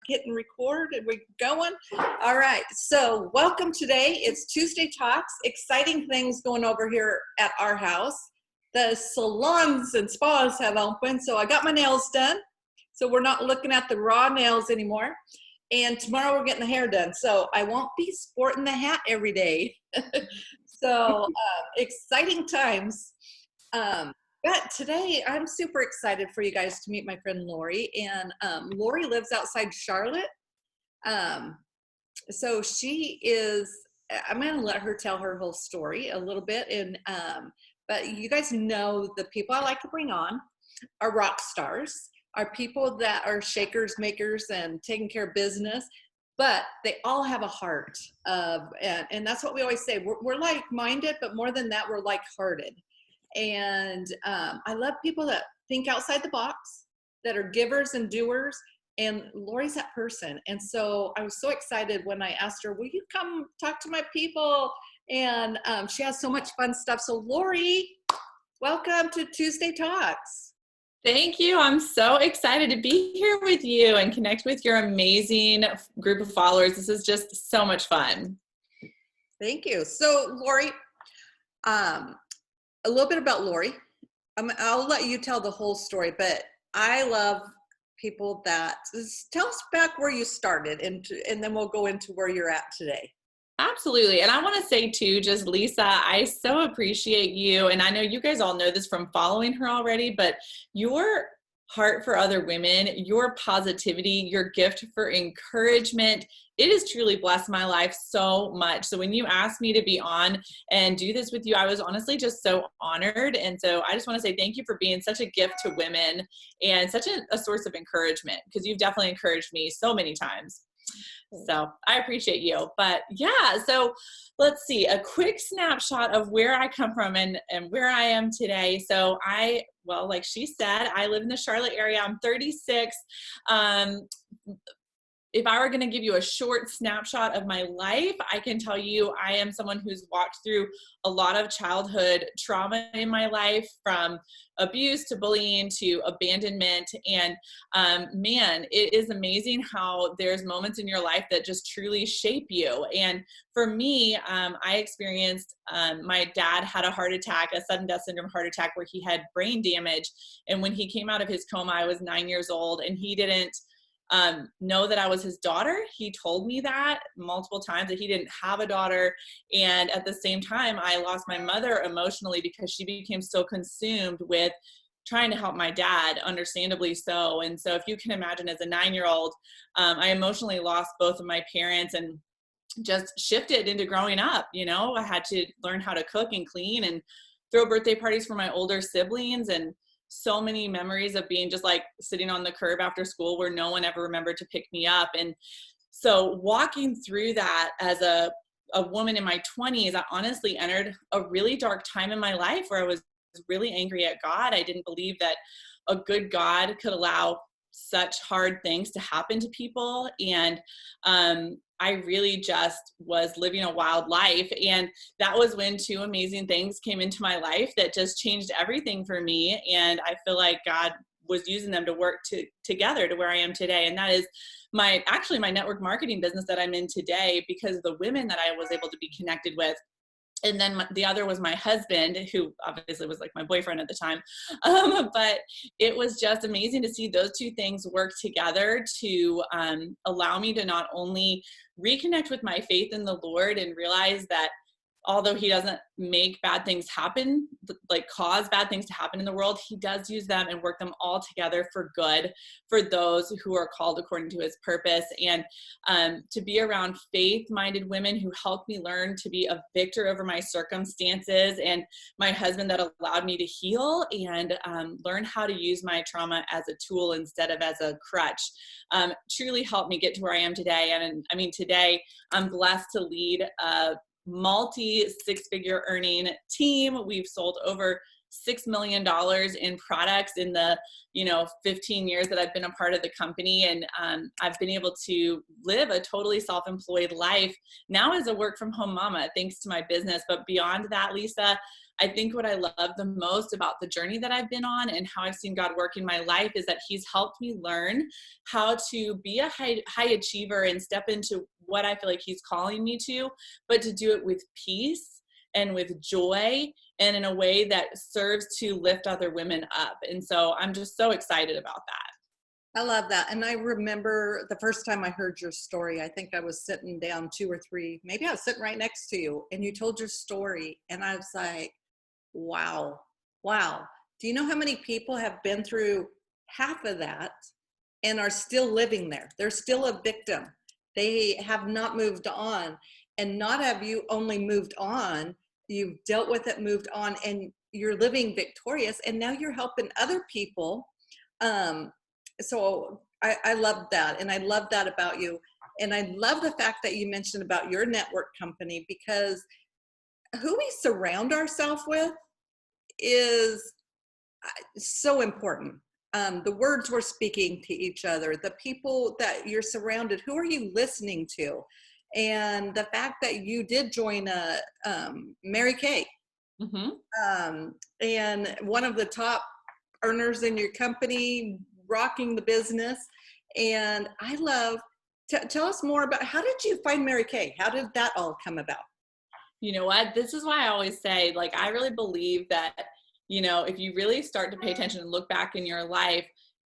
hitting record and we're going. All right, so welcome today. It's Tuesday Talks. Exciting things going over here at our house. The salons and spas have opened, so I got my nails done. So we're not looking at the raw nails anymore. And tomorrow we're getting the hair done. So I won't be sporting the hat every day. So exciting times. But today I'm super excited for you guys to meet my friend Laurie. And Laurie lives outside Charlotte. So she is, I'm going to let her tell her whole story a little bit. And but you guys know the people I like to bring on are rock stars, are people that are shakers, makers, and taking care of business. But they all have a heart of, and that's what we always say. We're like-minded, but more than that, we're like-hearted. And I love people that think outside the box, that are givers and doers. And Laurie's that person. And so I was so excited when I asked her, will you come talk to my people? And she has so much fun stuff. So Laurie, welcome to Tuesday Talks. Thank you. I'm so excited to be here with you and connect with your amazing group of followers. This is just so much fun. Thank you. So Laurie, a little bit about Laurie. I'll let you tell the whole story, but I love people that, tell us back where you started and then we'll go into where you're at today. Absolutely. And I want to say too, just Lisa, I so appreciate you. And I know you guys all know this from following her already, but your heart for other women, your positivity, your gift for encouragement, it has truly blessed my life so much. So when you asked me to be on and do this with you, I was honestly just so honored. And so I just want to say thank you for being such a gift to women and such a source of encouragement, because you've definitely encouraged me so many times. So I appreciate you. But yeah, so let's see, a quick snapshot of where I come from and where I am today. So well, like she said, I live in the Charlotte area. I'm 36. If I were going to give you a short snapshot of my life, I can tell you I am someone who's walked through a lot of childhood trauma in my life, from abuse to bullying to abandonment. And man, it is amazing how there's moments in your life that just truly shape you. And for me, I experienced, my dad had a heart attack, a sudden death syndrome heart attack, where he had brain damage. And when he came out of his coma, I was 9 years old, and he didn't know that I was his daughter. He told me that multiple times, that he didn't have a daughter. And at the same time, I lost my mother emotionally because she became so consumed with trying to help my dad, understandably so. And so if you can imagine, as a 9-year-old, I emotionally lost both of my parents and just shifted into growing up. You know, I had to learn how to cook and clean and throw birthday parties for my older siblings, and so many memories of being just like sitting on the curb after school where no one ever remembered to pick me up. And so walking through that as a woman in my 20s, I honestly entered a really dark time in my life where I was really angry at God. I didn't believe that a good God could allow such hard things to happen to people. And I really just was living a wild life. And that was when two amazing things came into my life that just changed everything for me. And I feel like God was using them to work together to where I am today. And that is my network marketing business that I'm in today, because of the women that I was able to be connected with. And then the other was my husband, who obviously was like my boyfriend at the time. But it was just amazing to see those two things work together to allow me to not only reconnect with my faith in the Lord and realize that although he doesn't make bad things happen, like cause bad things to happen in the world, he does use them and work them all together for good for those who are called according to his purpose. And to be around faith-minded women who helped me learn to be a victor over my circumstances, and my husband that allowed me to heal and learn how to use my trauma as a tool instead of as a crutch, truly helped me get to where I am today. And I mean, today I'm blessed to lead a multi-six-figure earning team. We've sold over $6 million in products in the 15 years that I've been a part of the company. And I've been able to live a totally self-employed life now as a work from home mama, thanks to my business. But beyond that, Lisa, I think what I love the most about the journey that I've been on and how I've seen God work in my life is that he's helped me learn how to be a high achiever and step into what I feel like he's calling me to, but to do it with peace and with joy and in a way that serves to lift other women up. And so I'm just so excited about that. I love that. And I remember the first time I heard your story, I think I was sitting down 2 or 3, maybe I was sitting right next to you, and you told your story. And I was like, wow, wow. Do you know how many people have been through half of that and are still living there? They're still a victim. They have not moved on. And not have you only moved on, you've dealt with it, moved on, and you're living victorious. And now you're helping other people. So I love that. And I love that about you. And I love the fact that you mentioned about your network company, because who we surround ourselves with is so important. The words we're speaking to each other, the people that you're surrounded, who are you listening to? And the fact that you did join Mary Kay, and one of the top earners in your company, rocking the business. And I love, tell us more about, how did you find Mary Kay? How did that all come about? You know what? This is why I always say, like, I really believe that, you know, if you really start to pay attention and look back in your life,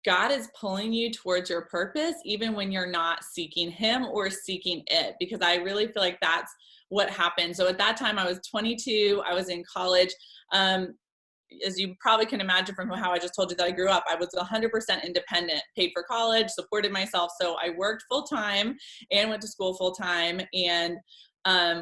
God is pulling you towards your purpose, even when you're not seeking him or seeking it, because I really feel like that's what happened. So at that time, I was 22, I was in college. As you probably can imagine from how I just told you that I grew up, I was 100% independent, paid for college, supported myself. So I worked full time and went to school full time, and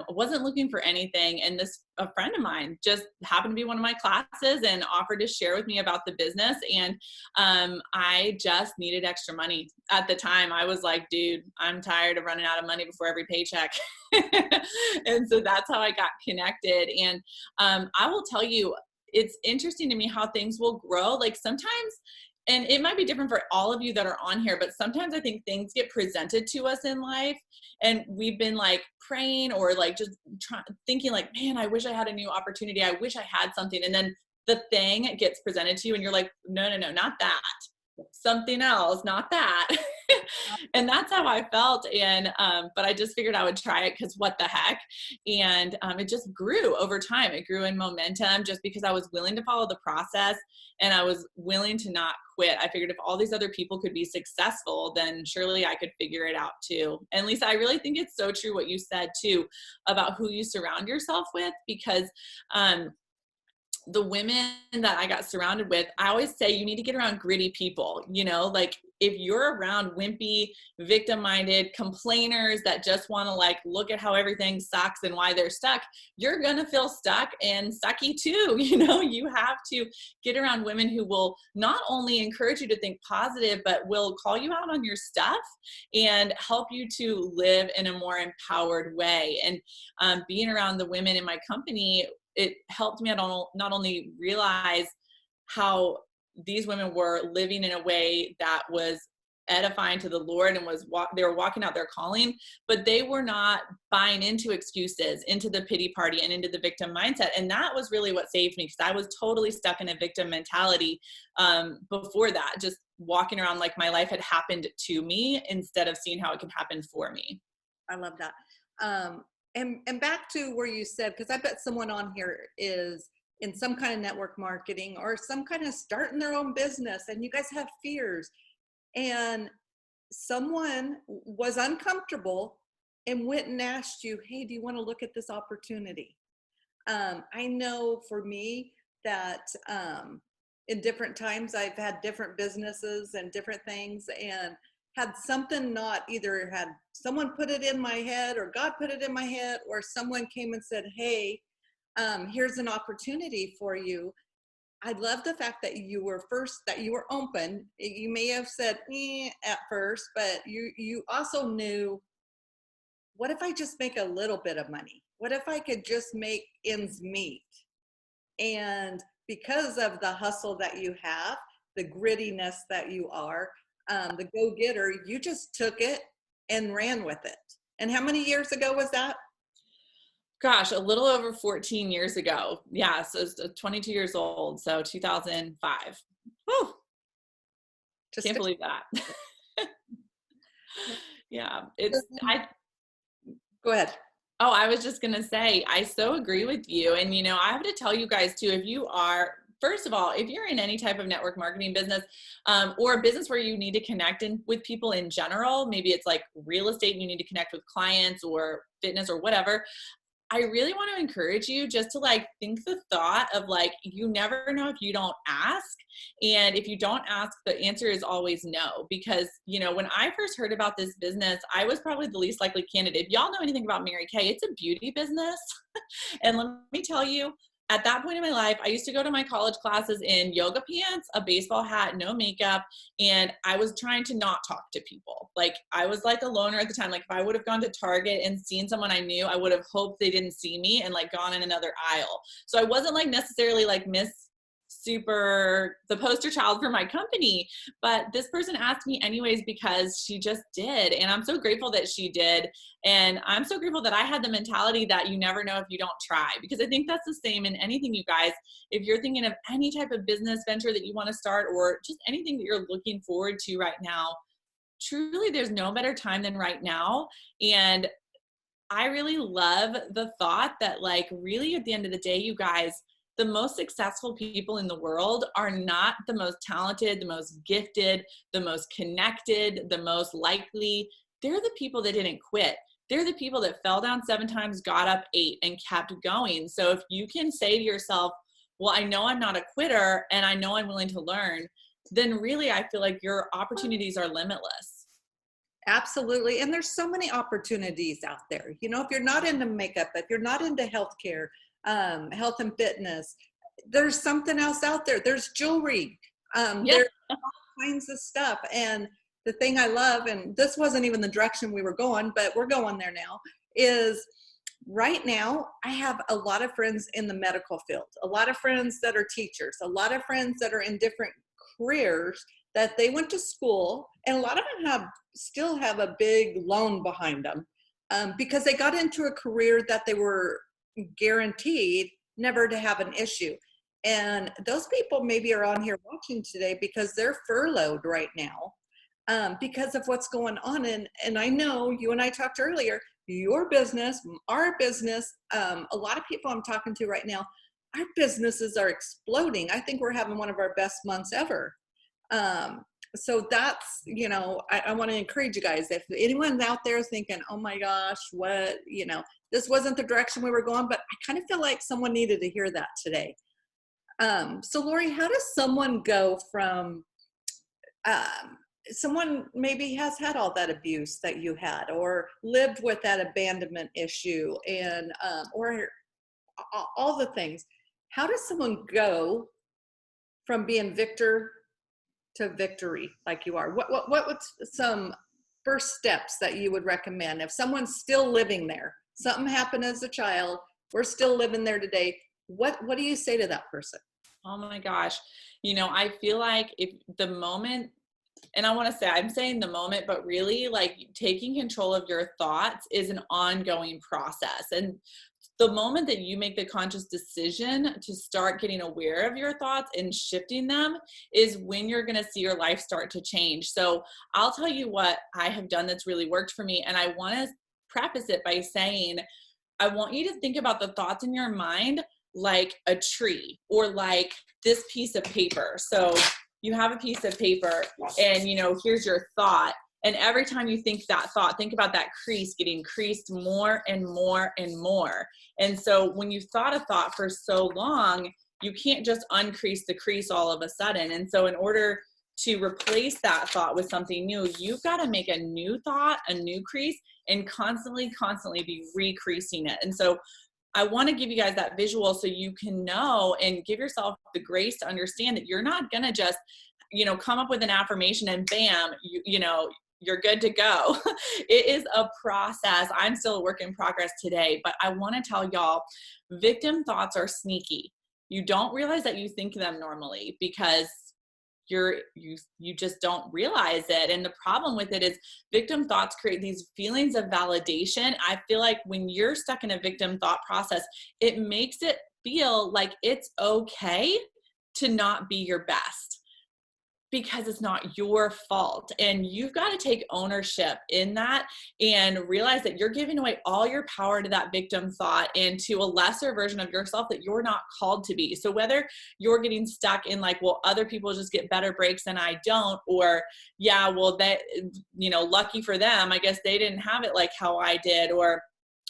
wasn't looking for anything. And a friend of mine just happened to be one of my classes and offered to share with me about the business. And I just needed extra money at the time. I was like, dude, I'm tired of running out of money before every paycheck. And so that's how I got connected. And I will tell you, it's interesting to me how things will grow. Like sometimes, and it might be different for all of you that are on here, but sometimes I think things get presented to us in life and we've been like praying or like just thinking like, man, I wish I had a new opportunity. I wish I had something. And then the thing gets presented to you and you're like, no, not that. Something else, not that. And that's how I felt. And but I just figured I would try it because what the heck. And it just grew over time. It grew in momentum just because I was willing to follow the process and I was willing to not quit. I figured if all these other people could be successful, then surely I could figure it out too. And Lisa, I really think it's so true what you said too about who you surround yourself with, because the women that I got surrounded with, I always say you need to get around gritty people, you know, like if you're around wimpy, victim-minded complainers that just want to like look at how everything sucks and why they're stuck, you're going to feel stuck and sucky too. You know, you have to get around women who will not only encourage you to think positive, but will call you out on your stuff and help you to live in a more empowered way. And being around the women in my company, it helped me not only realize how these women were living in a way that was edifying to the Lord and they were walking out their calling, but they were not buying into excuses, into the pity party and into the victim mindset. And that was really what saved me, because I was totally stuck in a victim mentality before that, just walking around like my life had happened to me instead of seeing how it could happen for me. I love that. And back to where you said, because I bet someone on here is in some kind of network marketing or some kind of starting their own business, and you guys have fears, and someone was uncomfortable and went and asked you, hey, do you want to look at this opportunity? I know for me that in different times I've had different businesses and different things, and had something not either had someone put it in my head or God put it in my head, or someone came and said, hey, here's an opportunity for you. I love the fact that you were open. You may have said at first, but you also knew, what if I just make a little bit of money? What if I could just make ends meet? And because of the hustle that you have, the grittiness that you are, the go-getter, you just took it and ran with it. And how many years ago was that? Gosh, a little over 14 years ago. Yeah, so it's 22 years old, so 2005. Whew, Just can't to, believe that. Yeah, it's I go ahead. oh, I was just gonna say, I so agree with you. And I have to tell you guys too, if you are, first of all, if you're in any type of network marketing business, or a business where you need to connect with people in general, maybe it's like real estate and you need to connect with clients or fitness or whatever, I really want to encourage you just to like think the thought of like, you never know if you don't ask. And if you don't ask, the answer is always no. Because, when I first heard about this business, I was probably the least likely candidate. If y'all know anything about Mary Kay, it's a beauty business. And let me tell you, at that point in my life, I used to go to my college classes in yoga pants, a baseball hat, no makeup, and I was trying to not talk to people. Like, I was like a loner at the time. Like, if I would have gone to Target and seen someone I knew, I would have hoped they didn't see me and like gone in another aisle. So I wasn't like necessarily like the poster child for my company, but this person asked me anyways because she just did. And I'm so grateful that she did. And I'm so grateful that I had the mentality that you never know if you don't try, because I think that's the same in anything, you guys. If you're thinking of any type of business venture that you want to start, or just anything that you're looking forward to right now, truly there's no better time than right now. And I really love the thought that, like, really at the end of the day, you guys, the most successful people in the world are not the most talented, the most gifted, the most connected, the most likely. They're the people that didn't quit. They're the people that fell down 7 times, got up 8, and kept going. So if you can say to yourself, well, I know I'm not a quitter and I know I'm willing to learn, then really I feel like your opportunities are limitless. Absolutely. And there's so many opportunities out there. If you're not into makeup, if you're not into healthcare, health and fitness, there's something else out there. There's jewelry. Yeah. There's all kinds of stuff. And the thing I love, and this wasn't even the direction we were going, but we're going there now, is right now I have a lot of friends in the medical field, a lot of friends that are teachers, a lot of friends that are in different careers that they went to school, and a lot of them still have a big loan behind them, because they got into a career that they were guaranteed never to have an issue. And those people maybe are on here watching today because they're furloughed right now, because of what's going on. And I know you and I talked earlier, your business, our business, a lot of people I'm talking to right now, our businesses are exploding. I think we're having one of our best months ever. So that's, I want to encourage you guys, if anyone's out there thinking, oh my gosh, what, this wasn't the direction we were going, but I kind of feel like someone needed to hear that today. So Laurie, how does someone go from, someone maybe has had all that abuse that you had, or lived with that abandonment issue, and, or all the things, how does someone go from being victor to victory like you are? What's some first steps that you would recommend if someone's still living there? Something happened as a child, we're still living there today. What do you say to that person? Oh my gosh. I feel like if the moment, and I want to say, I'm saying the moment, but really like taking control of your thoughts is an ongoing process. And the moment that you make the conscious decision to start getting aware of your thoughts and shifting them is when you're going to see your life start to change. So I'll tell you what I have done that's really worked for me. And I want to preface it by saying, I want you to think about the thoughts in your mind like a tree, or like this piece of paper. So you have a piece of paper and, here's your thought. And every time you think that thought, think about that crease getting creased more and more and more. And so when you've thought a thought for so long, you can't just uncrease the crease all of a sudden. And so in order to replace that thought with something new, you've got to make a new thought, a new crease, and constantly be recreasing it. And so I want to give you guys that visual so you can know and give yourself the grace to understand that you're not going to just, come up with an affirmation and bam, you're good to go. It is a process. I'm still a work in progress today, but I want to tell y'all, victim thoughts are sneaky. You don't realize that you think them normally because you just don't realize it. And the problem with it is victim thoughts create these feelings of validation. I feel like when you're stuck in a victim thought process, it makes it feel like it's okay to not be your best, because it's not your fault. And you've got to take ownership in that and realize that you're giving away all your power to that victim thought and to a lesser version of yourself that you're not called to be. So whether you're getting stuck in like, well, other people just get better breaks and I don't, or yeah, well, that, lucky for them, I guess they didn't have it like how I did, or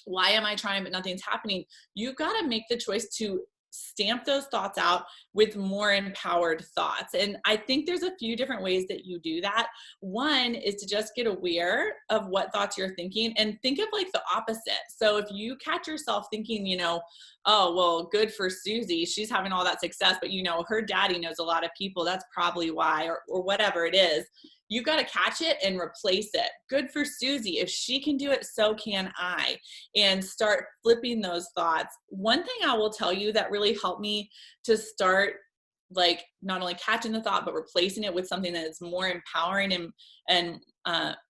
why am I trying but nothing's happening? You've got to make the choice to stamp those thoughts out with more empowered thoughts. And I think there's a few different ways that you do that. One is to just get aware of what thoughts you're thinking and think of like the opposite. So if you catch yourself thinking, oh, well, good for Susie, she's having all that success, but her daddy knows a lot of people, that's probably why, or whatever it is. You've got to catch it and replace it. Good for Susie. If she can do it, so can I. And start flipping those thoughts. One thing I will tell you that really helped me to start like not only catching the thought, but replacing it with something that is more empowering and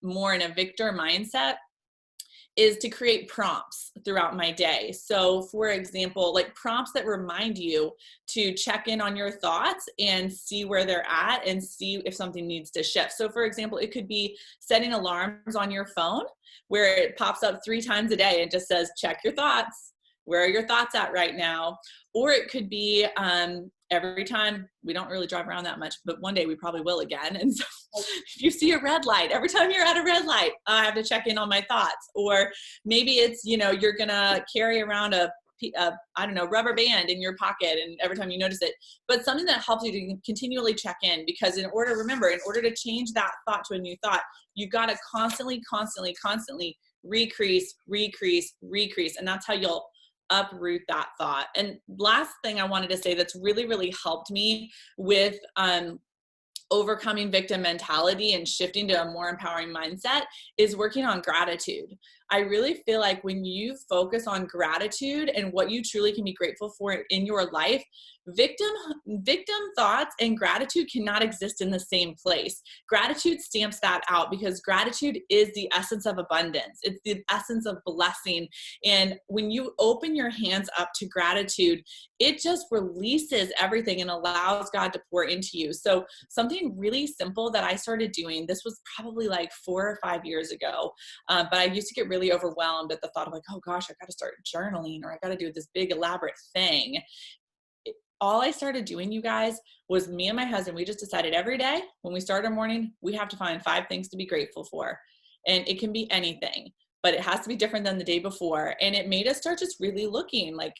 more in a victor mindset is to create prompts throughout my day. So for example, like prompts that remind you to check in on your thoughts and see where they're at and see if something needs to shift. So for example, it could be setting alarms on your phone where it pops up 3 times a day and just says, check your thoughts. Where are your thoughts at right now? Or it could be every time, we don't really drive around that much, but one day we probably will again. And so if you see a red light, every time you're at a red light, I have to check in on my thoughts. Or maybe it's, you're going to carry around a rubber band in your pocket and every time you notice it, but something that helps you to continually check in, because in order to change that thought to a new thought, you've got to constantly recrease. And that's how you'll uproot that thought. And last thing I wanted to say that's really, really helped me with overcoming victim mentality and shifting to a more empowering mindset is working on gratitude. I really feel like when you focus on gratitude and what you truly can be grateful for in your life, victim thoughts and gratitude cannot exist in the same place. Gratitude stamps that out because gratitude is the essence of abundance. It's the essence of blessing. And when you open your hands up to gratitude, it just releases everything and allows God to pour into you. So something really simple that I started doing, this was probably like 4 or 5 years ago, but I used to get really overwhelmed at the thought of like, oh gosh, I got to start journaling or I got to do this big elaborate thing. All I started doing, you guys, was me and my husband, we just decided every day when we start our morning, we have to find 5 things to be grateful for. And it can be anything, but it has to be different than the day before. And it made us start just really looking like,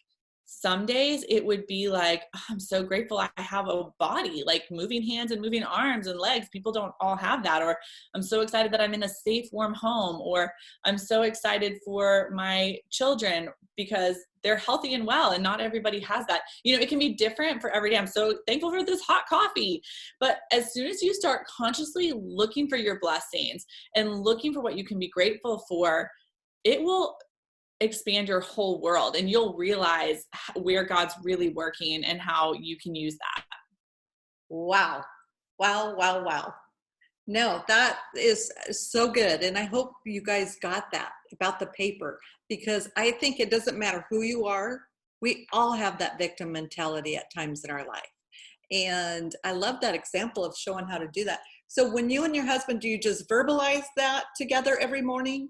some days it would be like, oh, I'm so grateful I have a body, like moving hands and moving arms and legs. People don't all have that. Or I'm so excited that I'm in a safe, warm home. Or I'm so excited for my children because they're healthy and well, and not everybody has that. It can be different for every day. I'm so thankful for this hot coffee. But as soon as you start consciously looking for your blessings and looking for what you can be grateful for, it will expand your whole world and you'll realize where God's really working and how you can use that. Wow. No, that is so good. And I hope you guys got that about the paper, because I think it doesn't matter who you are. We all have that victim mentality at times in our life. And I love that example of showing how to do that. So when you and your husband, do you just verbalize that together every morning?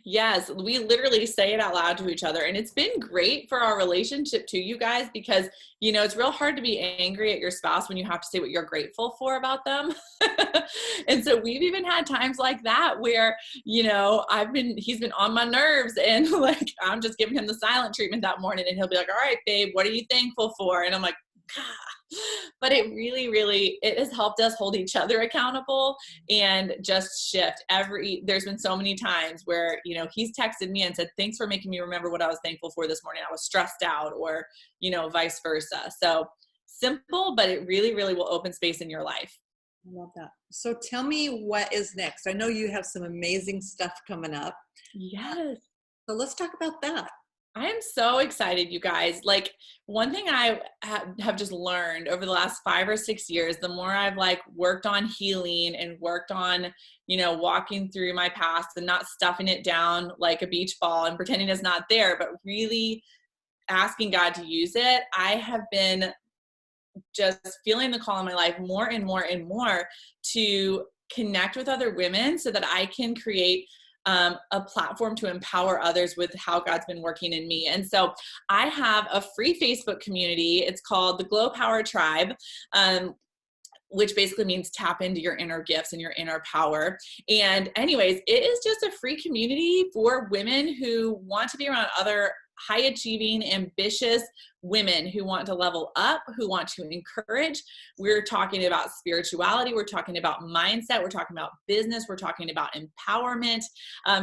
Yes, we literally say it out loud to each other. And it's been great for our relationship too, you guys, because, it's real hard to be angry at your spouse when you have to say what you're grateful for about them. And so we've even had times like that where, he's been on my nerves and like, I'm just giving him the silent treatment that morning and he'll be like, all right, babe, what are you thankful for? And I'm like, God. But it really, really, it has helped us hold each other accountable and just shift there's been so many times where, he's texted me and said, thanks for making me remember what I was thankful for this morning. I was stressed out, or, vice versa. So simple, but it really, really will open space in your life. I love that. So tell me what is next. I know you have some amazing stuff coming up. Yes. So let's talk about that. I am so excited, you guys. Like, one thing I have just learned over the last 5 or 6 years, the more I've like worked on healing and worked on, walking through my past and not stuffing it down like a beach ball and pretending it's not there, but really asking God to use it, I have been just feeling the call in my life more and more and more to connect with other women so that I can create a platform to empower others with how God's been working in me. And so I have a free Facebook community. It's called the Glow Power Tribe. Which basically means tap into your inner gifts and your inner power. And anyways, it is just a free community for women who want to be around other high achieving, ambitious women who want to level up, who want to encourage. We're talking about spirituality. We're talking about mindset. We're talking about business. We're talking about empowerment.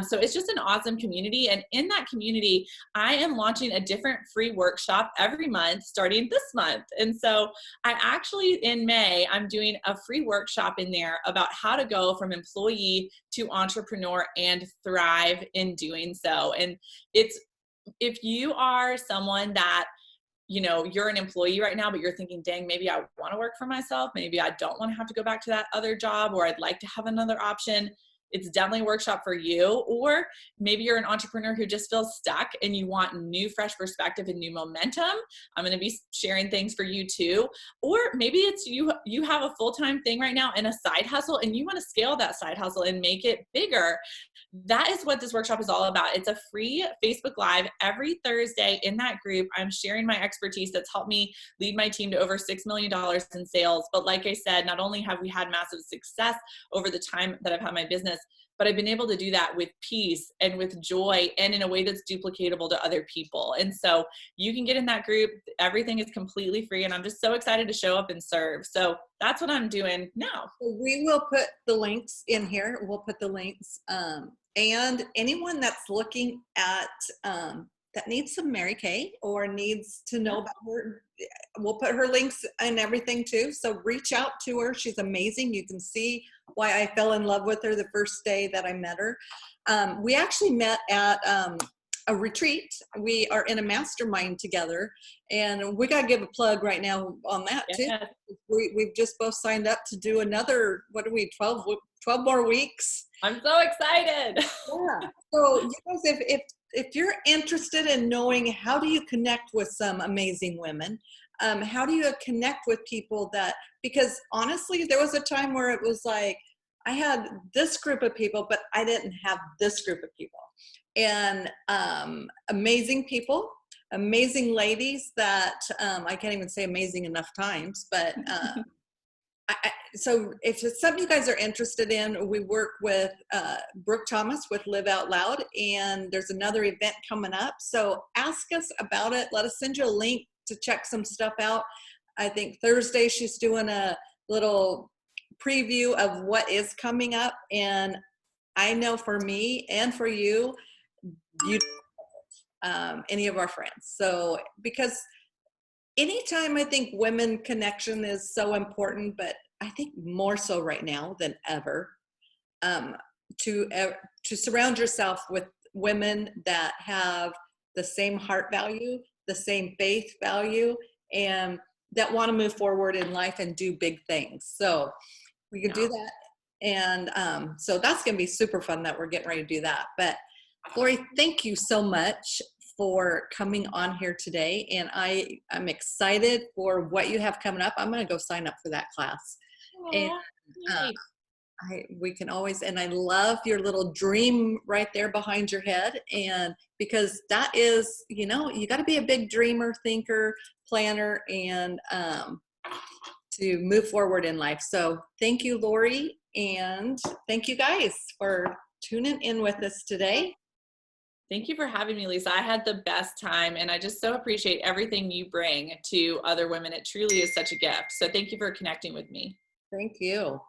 So it's just an awesome community. And in that community, I am launching a different free workshop every month starting this month. And so I actually, in May, I'm doing a free workshop in there about how to go from employee to entrepreneur and thrive in doing so. And if you are someone that, you're an employee right now, but you're thinking, dang, maybe I want to work for myself. Maybe I don't want to have to go back to that other job, or I'd like to have another option. It's definitely a workshop for you. Or maybe you're an entrepreneur who just feels stuck and you want new, fresh perspective and new momentum. I'm going to be sharing things for you too. Or maybe it's you have a full-time thing right now and a side hustle, and you want to scale that side hustle and make it bigger. That is what this workshop is all about. It's a free Facebook Live every Thursday. In that group, I'm sharing my expertise that's helped me lead my team to over $6 million in sales. But like I said, not only have we had massive success over the time that I've had my business, but I've been able to do that with peace and with joy and in a way that's duplicatable to other people. And so you can get in that group. Everything is completely free. And I'm just so excited to show up and serve. So that's what I'm doing now. We will put the links in here. We'll put the links. And anyone that's looking at that needs some Mary Kay or needs to know about her, we'll put her links and everything too. So reach out to her. She's amazing. You can see why I fell in love with her the first day that I met her. We actually met at a retreat. We are in a mastermind together, and we got to give a plug right now on that too. We've just both signed up to do another, 12 more weeks. I'm so excited. Yeah. So you guys, if you're interested in knowing how do you connect with some amazing women, how do you connect with people because honestly, there was a time where it was like, I had this group of people, but I didn't have this group of people. And amazing people, amazing ladies that I can't even say amazing enough times, but so if it's something you guys are interested in, we work with Brooke Thomas with Live Out Loud, and there's another event coming up. So ask us about it. Let us send you a link to check some stuff out. I think Thursday she's doing a little preview of what is coming up. And I know for me and for you any of our friends. So because anytime I think women connection is so important, but I think more so right now than ever, to surround yourself with women that have the same heart value, the same faith value, and that want to move forward in life and do big things. So we can do that. And so that's going to be super fun that we're getting ready to do that. But Laurie, thank you so much for coming on here today. And I'm excited for what you have coming up. I'm going to go sign up for that class. And we can always, and I love your little dream right there behind your head. And because that is, you got to be a big dreamer, thinker, planner, and to move forward in life. So thank you, Laurie. And thank you guys for tuning in with us today. Thank you for having me, Lisa. I had the best time, and I just so appreciate everything you bring to other women. It truly is such a gift. So thank you for connecting with me. Thank you.